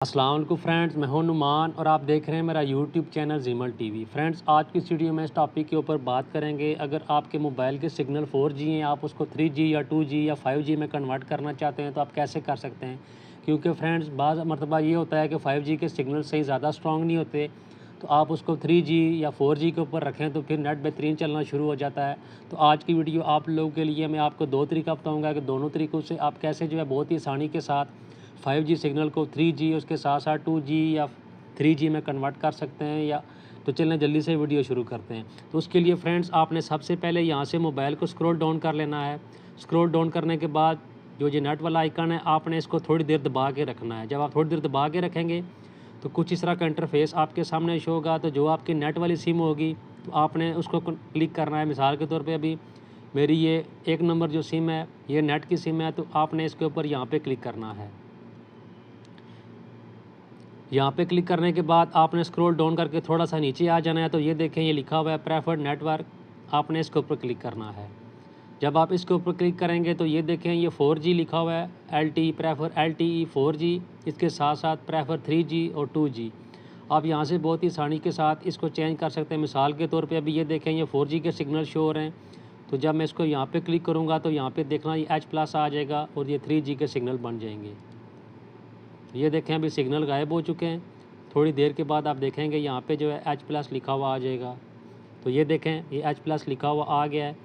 अस्सलाम वालेकुम फ्रेंड्स, मैं हूं नुमान और आप देख रहे हैं मेरा यूट्यूब चैनल जीमल टीवी। फ्रेंड्स, आज की इस वीडियो में इस टॉपिक के ऊपर बात करेंगे। अगर आपके मोबाइल के सिग्नल 4G हैं, आप उसको 3G या 2G या 5G में कन्वर्ट करना चाहते हैं तो आप कैसे कर सकते हैं। क्योंकि फ्रेंड्स, बाज़ मरतबा ये होता है कि 5G के सिग्नल सही ज़्यादा स्ट्रॉन्ग नहीं होते, तो आप उसको 3G या 4G के ऊपर रखें तो फिर नेट बेहतरीन चलना शुरू हो जाता है। तो आज की वीडियो आप लोगों के लिए मैं आपको 2 तरीका बताऊँगा कि दोनों तरीक़ों से आप कैसे जो है बहुत ही आसानी के साथ 5G सिग्नल को 3G उसके साथ साथ 2G या 3G में कन्वर्ट कर सकते हैं। या तो चलें जल्दी से वीडियो शुरू करते हैं। तो उसके लिए फ्रेंड्स, आपने सबसे पहले यहाँ से मोबाइल को स्क्रॉल डाउन कर लेना है। स्क्रॉल डाउन करने के बाद जो ये नेट वाला आइकन है, आपने इसको थोड़ी देर दबा के रखना है। जब आप थोड़ी देर दबा के रखेंगे तो कुछ इस तरह का इंटरफेस आपके सामने शो होगा। तो जो आपकी नेट वाली सिम होगी तो आपने उसको क्लिक करना है। मिसाल के तौर पे अभी मेरी ये 1 नंबर जो सिम है, ये नेट की सिम है, तो आपने इसके ऊपर यहाँ पे क्लिक करना है। यहाँ पे क्लिक करने के बाद आपने स्क्रॉल डाउन करके थोड़ा सा नीचे आ जाना है। तो ये देखें, ये लिखा हुआ है प्रेफर्ड नेटवर्क, आपने इसके ऊपर क्लिक करना है। जब आप इसके ऊपर क्लिक करेंगे तो ये देखें, ये 4G लिखा हुआ है, LTE प्रेफर LTE 4G, इसके साथ साथ प्रेफर 3G और 2G। आप यहाँ से बहुत ही आसानी के साथ इसको चेंज कर सकते हैं। मिसाल के तौर पे अभी ये देखें, ये 4G के सिग्नल शो हो रहे हैं। तो जब मैं इसको यहाँ पे क्लिक करूँगा तो यहाँ पे देखना ये H+ आ जाएगा और ये 3G के सिग्नल बन जाएंगे। ये देखें, अभी सिग्नल गायब हो चुके हैं। थोड़ी देर के बाद आप देखेंगे यहाँ पे जो है H+ लिखा हुआ आ जाएगा। तो ये देखें, ये H+ लिखा हुआ आ गया है।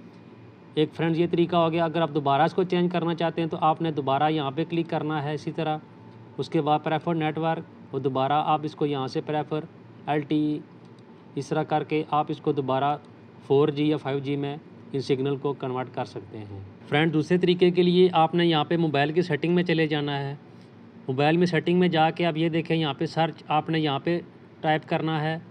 एक फ्रेंड्स, ये तरीका हो गया। अगर आप दोबारा इसको चेंज करना चाहते हैं तो आपने दोबारा यहाँ पे क्लिक करना है इसी तरह। उसके बाद प्रेफर नेटवर्क और दोबारा आप इसको यहाँ से प्रेफर LTE, इस तरह करके आप इसको दोबारा 4G या 5G में इन सिग्नल को कन्वर्ट कर सकते हैं। फ्रेंड, दूसरे तरीके के लिए आपने यहाँ पे मोबाइल की सेटिंग में चले जाना है। मोबाइल में सेटिंग में जाके आप ये देखें, यहाँ पे सर्च आपने यहाँ पे टाइप करना है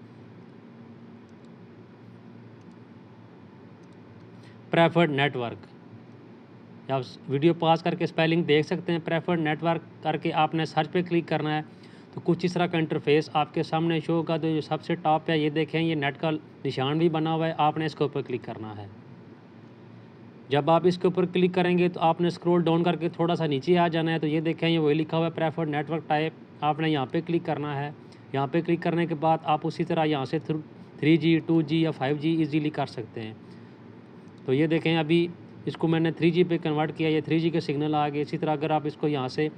प्रेफर्ड नेटवर्क। आप वीडियो पॉज करके स्पेलिंग देख सकते हैं। प्रेफर्ड नेटवर्क करके आपने सर्च पे क्लिक करना है तो कुछ इस तरह का इंटरफेस आपके सामने शो होगा। तो जो सबसे टॉप है, ये देखें, ये नेट का निशान भी बना हुआ है, आपने इसके ऊपर क्लिक करना है। जब आप इसके ऊपर क्लिक करेंगे तो आपने स्क्रॉल डाउन करके थोड़ा सा नीचे आ जाना है। तो ये देखें, ये वही लिखा हुआ है प्रेफर्ड नेटवर्क टाइप, आपने यहाँ पे क्लिक करना है। यहाँ पे क्लिक करने के बाद आप उसी तरह यहाँ से 3G 2G या 5G ईजीली कर सकते हैं। तो ये देखें, अभी इसको मैंने 3G पे कन्वर्ट किया, ये 3G के सिग्नल आ गए। इसी तरह अगर आप इसको यहाँ से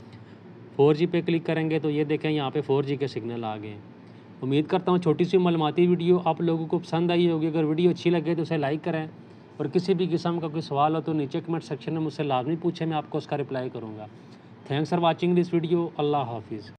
4G पे क्लिक करेंगे तो ये देखें, यहाँ पे 4G के सिग्नल आ गए। उम्मीद करता हूँ छोटी सी मालूमाती वीडियो आप लोगों को पसंद आई होगी। अगर वीडियो अच्छी लगे तो उसे लाइक करें और किसी भी किस्म का कोई सवाल हो तो नीचे कमेंट सेक्शन में मुझसे लाजमी पूछें, मैं आपको उसका रिप्लाई करूँगा। Thanks for watching this video. अल्लाह हाफिज़।